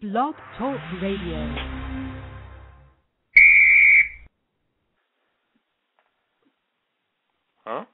Blog Talk Radio. Huh?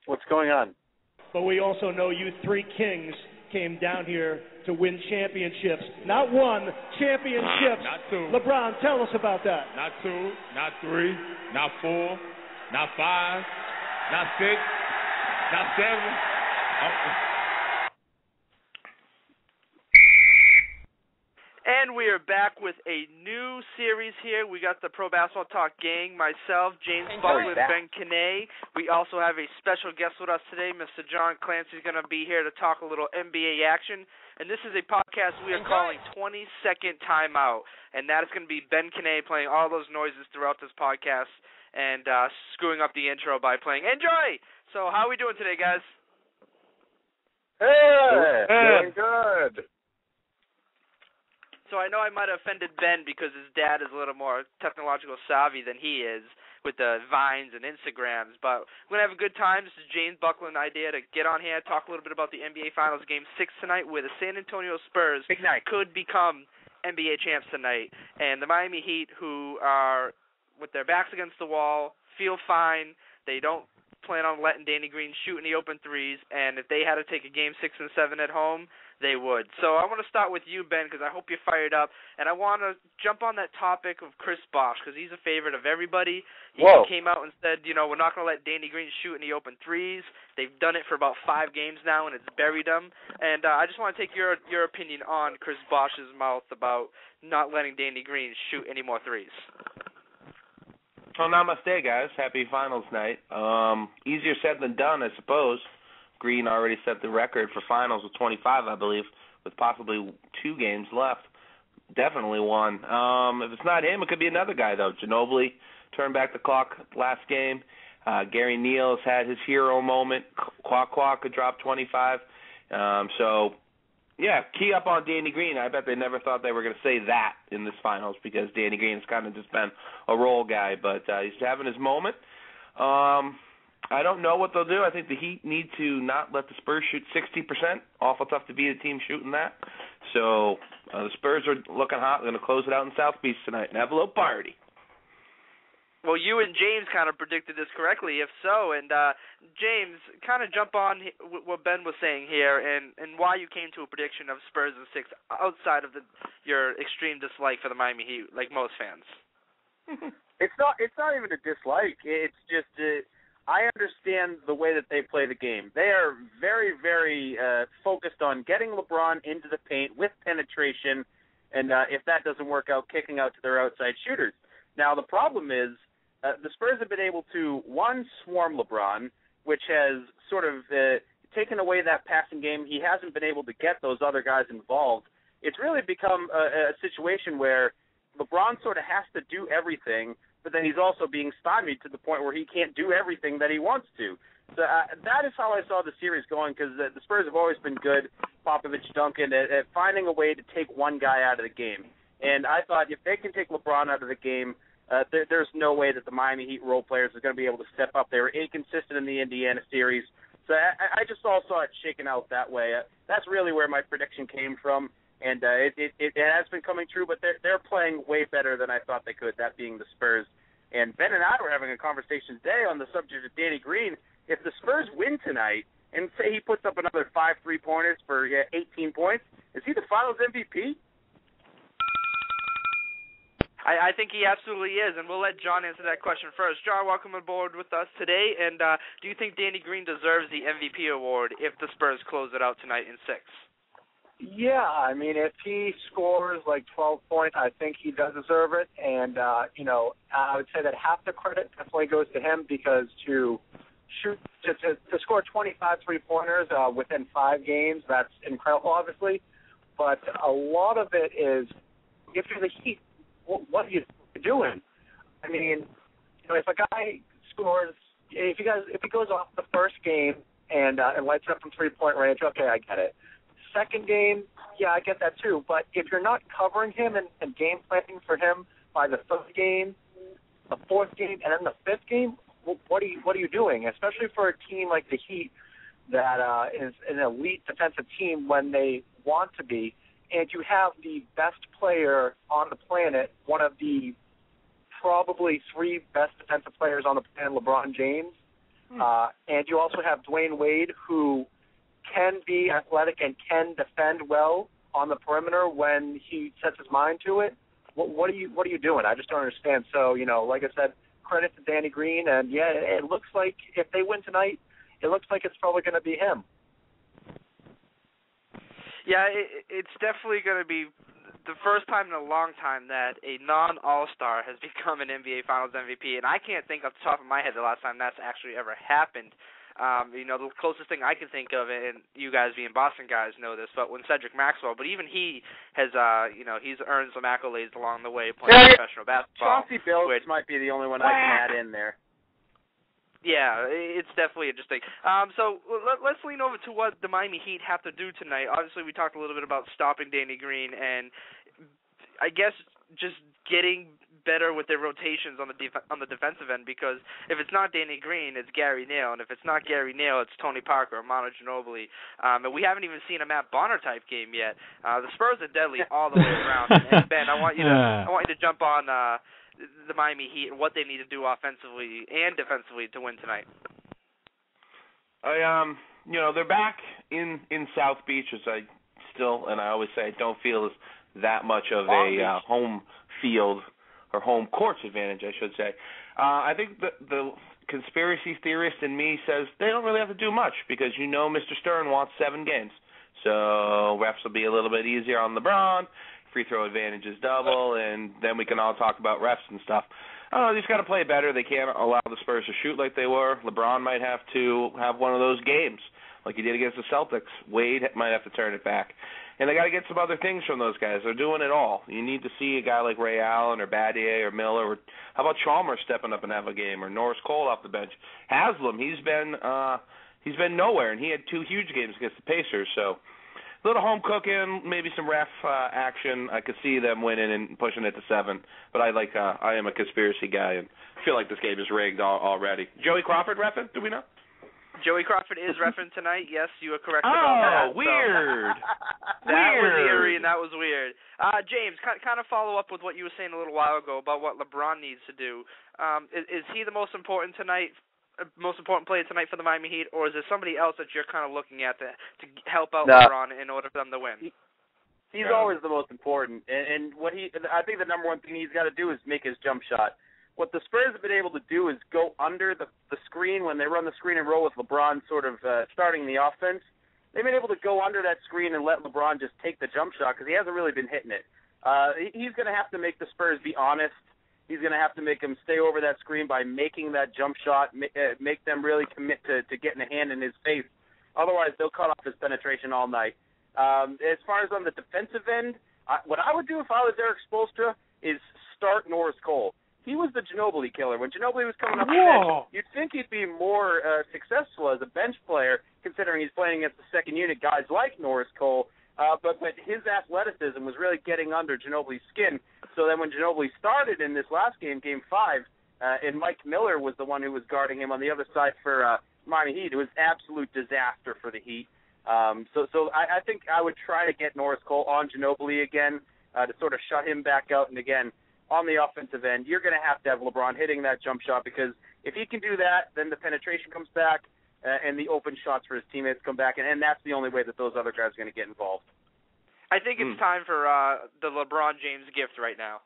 What's going on? But we also know you three kings came down here to win championships. Not one, championships. Not two. LeBron, tell us about that. Not two, not three, not four, not five, not six, not seven. And we are back with a new series here. We got the Pro Basketball Talk gang, myself, James Buckland, Ben Kinay. We also have a special guest with us today. Mr. John Clancy is going to be here to talk a little NBA action. And this is a podcast we are calling 20-Second Timeout. And that is going to be Ben Kinay playing all those noises throughout this podcast and screwing up the intro by playing Enjoy! So how are we doing today, guys? Hey, doing good. So I know I might have offended Ben because his dad is a little more technological savvy than he is with the Vines and Instagrams, but we're going to have a good time. This is James Buckland's idea to get on here, talk a little bit about the NBA Finals Game 6 tonight, where the San Antonio Spurs could become NBA champs tonight. And the Miami Heat, who are with their backs against the wall, feel fine. They don't plan on letting Danny Green shoot in the open threes, and if they had to take a Game 6 and 7 at home, they would. So I want to start with you, Ben, because I hope you're fired up. And I want to jump on that topic of Chris Bosh, because he's a favorite of everybody. He came out and said, you know, we're not going to let Danny Green shoot in the open threes. They've done it for about 5 games now, and it's buried them. And I just want to take your opinion on Chris Bosh's mouth about not letting Danny Green shoot any more threes. Well, namaste, guys. Happy finals night. Easier said than done, I suppose. Green already set the record for finals with 25, I believe, with possibly 2 games left. Definitely one. If it's not him, it could be another guy, though. Ginobili turned back the clock last game. Gary Neal has had his hero moment. Kwak could drop 25. So, yeah, key up on Danny Green. I bet they never thought they were going to say that in this finals because Danny Green's kind of just been a role guy. But he's having his moment. I don't know what they'll do. I think the Heat need to not let the Spurs shoot 60%. Awful tough to beat a team shooting that. So the Spurs are looking hot. They're going to close it out in South Beach tonight and have a little party. Well, you and James kind of predicted this correctly, if so. And, James, kind of jump on what Ben was saying here and why you came to a prediction of Spurs in 6 outside of your extreme dislike for the Miami Heat, like most fans. It's not even a dislike. It's just I understand the way that they play the game. They are very, very focused on getting LeBron into the paint with penetration, and if that doesn't work out, kicking out to their outside shooters. Now, the problem is the Spurs have been able to, one, swarm LeBron, which has sort of taken away that passing game. He hasn't been able to get those other guys involved. It's really become a situation where LeBron sort of has to do everything, but then he's also being stymied to the point where he can't do everything that he wants to. So that is how I saw the series going, because the Spurs have always been good, Popovich, Duncan, at finding a way to take one guy out of the game. And I thought if they can take LeBron out of the game, there's no way that the Miami Heat role players are going to be able to step up. They were inconsistent in the Indiana series. So I just all saw it shaken out that way. That's really where my prediction came from. And it has been coming true, but they're playing way better than I thought they could, that being the Spurs. And Ben and I were having a conversation today on the subject of Danny Green. If the Spurs win tonight and say he puts up another 5 3-pointers for 18 points, is he the Finals MVP? I think he absolutely is, and we'll let John answer that question first. John, welcome aboard with us today. And do you think Danny Green deserves the MVP award if the Spurs close it out tonight in 6? Yeah, I mean, if he scores like 12 points, I think he does deserve it. And, I would say that half the credit definitely goes to him because to score 25 3-pointers within 5 games, that's incredible, obviously. But a lot of it is, if you're the Heat, what are you doing? I mean, if a guy scores, if he goes off the first game and lights it up from 3-point range, okay, I get it. Second game, yeah, I get that too. But if you're not covering him and game planning for him by the 3rd game, the 4th game, and then the 5th game, what are you doing? Especially for a team like the Heat, that is an elite defensive team when they want to be, and you have the best player on the planet, one of the probably 3 best defensive players on the planet, LeBron James, and you also have Dwayne Wade, who can be athletic and can defend well on the perimeter when he sets his mind to it. What are you doing? I just don't understand. So, like I said, credit to Danny Green, and yeah, it looks like if they win tonight, it looks like it's probably going to be him. Yeah, it's definitely going to be the first time in a long time that a non-All-Star has become an NBA Finals MVP, and I can't think off the top of my head the last time that's actually ever happened. The closest thing I can think of, and you guys being Boston guys know this, but when Cedric Maxwell, but even he has, he's earned some accolades along the way playing professional basketball. Chauncey Billups might be the only one I can add in there. Yeah, it's definitely interesting. So let's lean over to what the Miami Heat have to do tonight. Obviously, we talked a little bit about stopping Danny Green, and I guess just getting better with their rotations on the defensive end, because if it's not Danny Green, it's Gary Neal, and if it's not Gary Neal, it's Tony Parker or Manu Ginobili. And we haven't even seen a Matt Bonner type game yet. The Spurs are deadly all the way around. And Ben, I want you to jump on the Miami Heat and what they need to do offensively and defensively to win tonight. They're back in South Beach, as I always say, I don't feel as that much of a home field or home courts advantage, I should say. I think the conspiracy theorist in me says they don't really have to do much because Mr. Stern wants 7 games. So refs will be a little bit easier on LeBron. Free throw advantage is double, and then we can all talk about refs and stuff. They just got to play better. They can't allow the Spurs to shoot like they were. LeBron might have to have one of those games like he did against the Celtics. Wade might have to turn it back. And they got to get some other things from those guys. They're doing it all. You need to see a guy like Ray Allen or Battier or Miller. Or how about Chalmers stepping up and have a game, or Norris Cole off the bench? Haslam, he's been nowhere, and he had 2 huge games against the Pacers. So a little home cooking, maybe some ref action. I could see them winning and pushing it to 7. But I am a conspiracy guy and feel like this game is rigged already. Joey Crawford reffing? Do we know? Joey Crawford is reffing tonight. Yes, you are correct about that. Weird. That was eerie, and that was weird. James, kind of follow up with what you were saying a little while ago about what LeBron needs to do. Is he the most important player tonight for the Miami Heat, or is there somebody else that you're kind of looking at to help out LeBron in order for them to win? He's always the most important, and I think the number one thing he's got to do is make his jump shot. What the Spurs have been able to do is go under the screen when they run the screen and roll with LeBron sort of starting the offense. They've been able to go under that screen and let LeBron just take the jump shot because he hasn't really been hitting it. He's going to have to make the Spurs be honest. He's going to have to make them stay over that screen by making that jump shot, make them really commit to getting a hand in his face. Otherwise, they'll cut off his penetration all night. As far as on the defensive end, what I would do if I was Eric Spoelstra is start Norris Cole. He was the Ginobili killer. When Ginobili was coming up the bench, you'd think he'd be more successful as a bench player, considering he's playing against the second unit guys like Norris Cole. But his athleticism was really getting under Ginobili's skin. So then when Ginobili started in this last game, Game 5, and Mike Miller was the one who was guarding him on the other side for Miami Heat, it was absolute disaster for the Heat. So I think I would try to get Norris Cole on Ginobili again to sort of shut him back out. And again, on the offensive end, you're going to have LeBron hitting that jump shot, because if he can do that, then the penetration comes back and the open shots for his teammates come back, and that's the only way that those other guys are going to get involved. I think it's time for the LeBron James gift right now.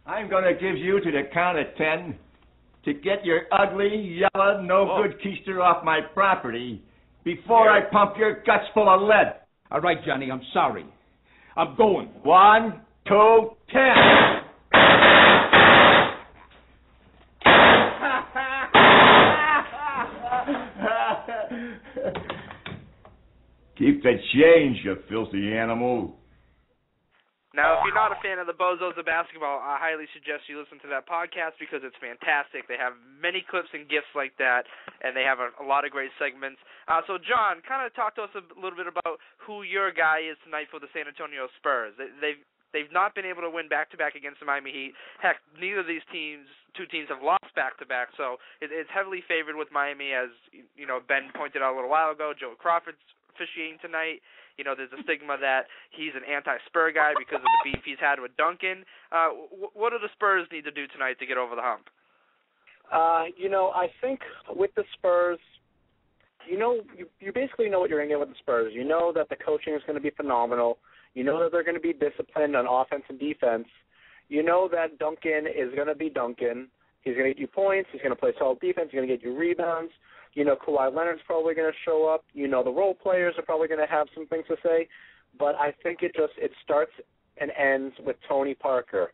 I'm going to give you to the count of 10 to get your ugly, yellow, no-good keister off my property before I pump your guts full of lead. All right, Johnny, I'm sorry. I'm going. 1, 2, 10. Keep the change, you filthy animal. Now, if you're not a fan of the Bozos of Basketball, I highly suggest you listen to that podcast because it's fantastic. They have many clips and gifs like that, and they have a lot of great segments. So, John, kind of talk to us a little bit about who your guy is tonight for the San Antonio Spurs. They've not been able to win back-to-back against the Miami Heat. Heck, neither of these two teams have lost lost back-to-back. So it's heavily favored with Miami, as Ben pointed out a little while ago. Joe Crawford's officiating tonight. There's a stigma that he's an anti-Spur guy because of the beef he's had with Duncan. What do the Spurs need to do tonight to get over the hump? I think with the Spurs, you basically know what you're going to get with the Spurs. You know that the coaching is going to be phenomenal. You know that they're going to be disciplined on offense and defense. You know that Duncan is going to be Duncan. He's going to get you points. He's going to play solid defense. He's going to get you rebounds. Kawhi Leonard's probably going to show up. The role players are probably going to have some things to say. But I think it starts and ends with Tony Parker.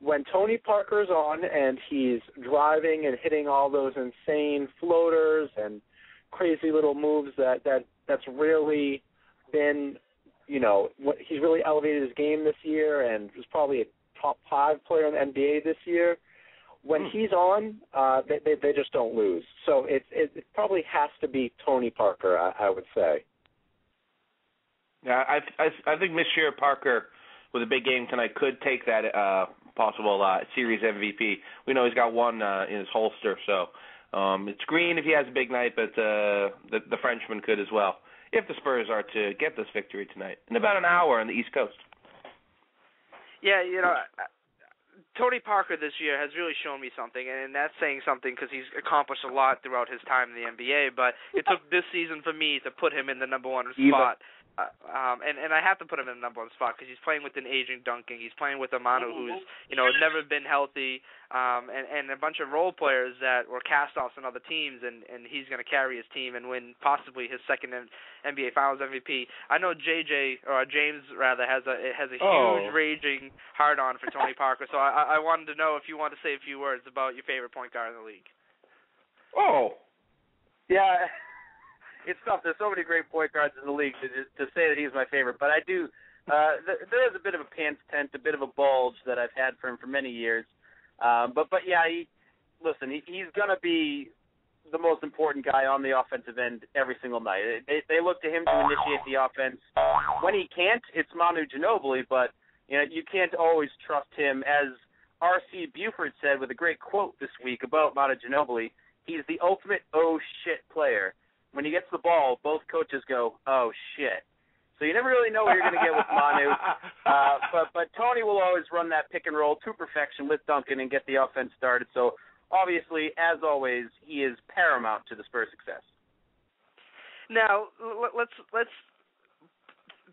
When Tony Parker's on and he's driving and hitting all those insane floaters and crazy little moves that's really been, he's really elevated his game this year and was probably a top 5 player in the NBA this year. When he's on, they just don't lose. So it probably has to be Tony Parker, I would say. Yeah, I think Monsieur Parker with a big game tonight could take that possible series MVP. We know he's got one in his holster, so it's Green if he has a big night, but the Frenchman could as well if the Spurs are to get this victory tonight in about an hour on the East Coast. Yeah, Tony Parker this year has really shown me something, and that's saying something because he's accomplished a lot throughout his time in the NBA, but it took this season for me to put him in the number 1 spot. And I have to put him in the number 1 spot because he's playing with an aging Duncan. He's playing with a Manu who's, never been healthy, and a bunch of role players that were cast-offs on other teams, and he's going to carry his team and win possibly his second NBA Finals MVP. I know James has a huge raging hard-on for Tony Parker, so I wanted to know if you want to say a few words about your favorite point guard in the league. Oh. Yeah. It's tough. There's so many great point guards in the league to say that he's my favorite. But I do. There is a bit of a pants tent, a bit of a bulge that I've had for him for many years. But yeah, he's going to be the most important guy on the offensive end every single night. They look to him to initiate the offense. When he can't, it's Manu Ginobili. But you can't always trust him. As R.C. Buford said with a great quote this week about Manu Ginobili, he's the ultimate oh shit player. When he gets the ball, both coaches go, oh, shit. So you never really know what you're going to get with Manu. But Tony will always run that pick and roll to perfection with Duncan and get the offense started. So obviously, as always, he is paramount to the Spurs' success. Now, let's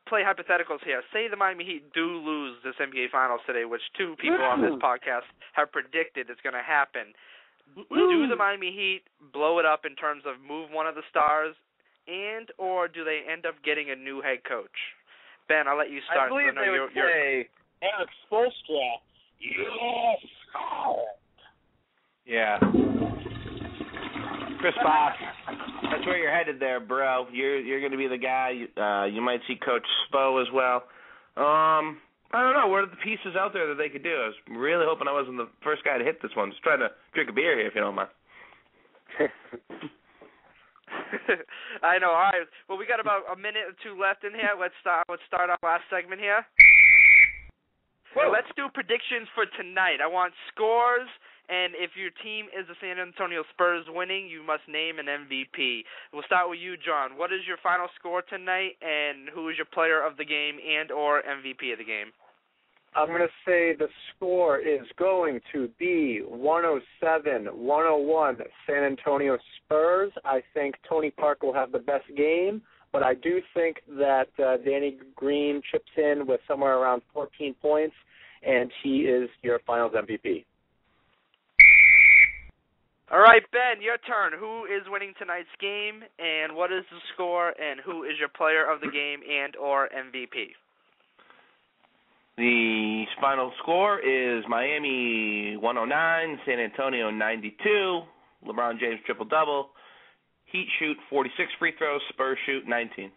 play hypotheticals here. Say the Miami Heat do lose this NBA Finals today, which 2 people on this podcast have predicted is going to happen. Do the Miami Heat blow it up in terms of move one of the stars, or do they end up getting a new head coach? Ben, I'll let you start. I believe they would say Eric Spoelstra. Yes. Yeah. Chris Bosh, that's where you're headed there, bro. You're going to be the guy. You might see Coach Spo as well. I don't know. What are the pieces out there that they could do? I was really hoping I wasn't the first guy to hit this one. Just trying to drink a beer here, if you don't mind. I know. All right. Well, we got about a minute or 2 left in here. Let's start our last segment here. Well, let's do predictions for tonight. I want scores, and if your team is the San Antonio Spurs winning, you must name an MVP. We'll start with you, John. What is your final score tonight, and who is your player of the game and or MVP of the game? I'm going to say the score is going to be 107-101 San Antonio Spurs. I think Tony Parker will have the best game, but I do think that Danny Green chips in with somewhere around 14 points, and he is your Finals MVP. All right, Ben, your turn. Who is winning tonight's game, and what is the score, and who is your player of the game and or MVP? The final score is Miami 109, San Antonio 92, LeBron James triple-double, Heat shoot 46 free throws, Spurs shoot 19.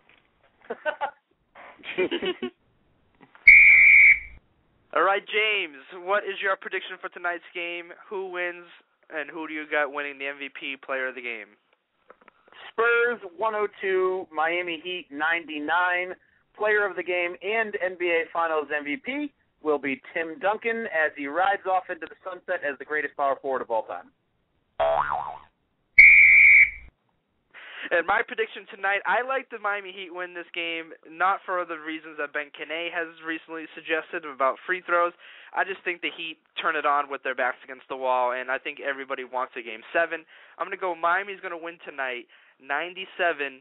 All right, James, what is your prediction for tonight's game? Who wins, and who do you got winning the MVP player of the game? Spurs 102, Miami Heat 99. Player of the game and NBA Finals MVP will be Tim Duncan as he rides off into the sunset as the greatest power forward of all time. And my prediction tonight, I like the Miami Heat win this game, not for the reasons that Ben Kene has recently suggested about free throws. I just think the Heat turn it on with their backs against the wall, and I think everybody wants a Game 7. I'm going to go Miami's going to win tonight, 97-89,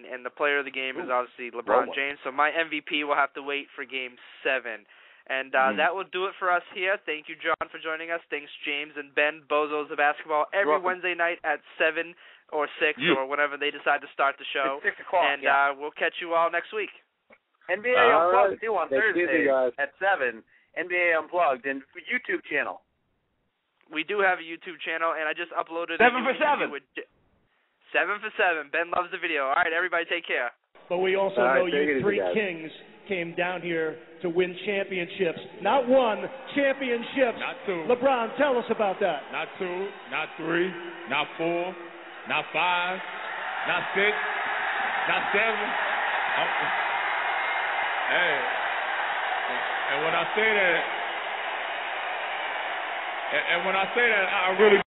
and the player of the game is obviously LeBron James. So my MVP will have to wait for Game 7. And that will do it for us here. Thank you, John, for joining us. Thanks, James and Ben, Bozos of Basketball, every Wednesday night at 7 or 6 or whenever they decide to start the show. It's 6 o'clock, and we'll catch you all next week. NBA Unplugged, too, on Thursday at 7. NBA Unplugged and YouTube channel. We do have a YouTube channel, and I just uploaded 7 for 7. 7 for 7. Ben loves the video. All right, everybody take care. But we also know you three kings came down here to win championships. Not one, championships. Not two. LeBron, tell us about that. Not 2, not 3, not 4, not 5, not 6, not 7. Hey, and when I say that, I really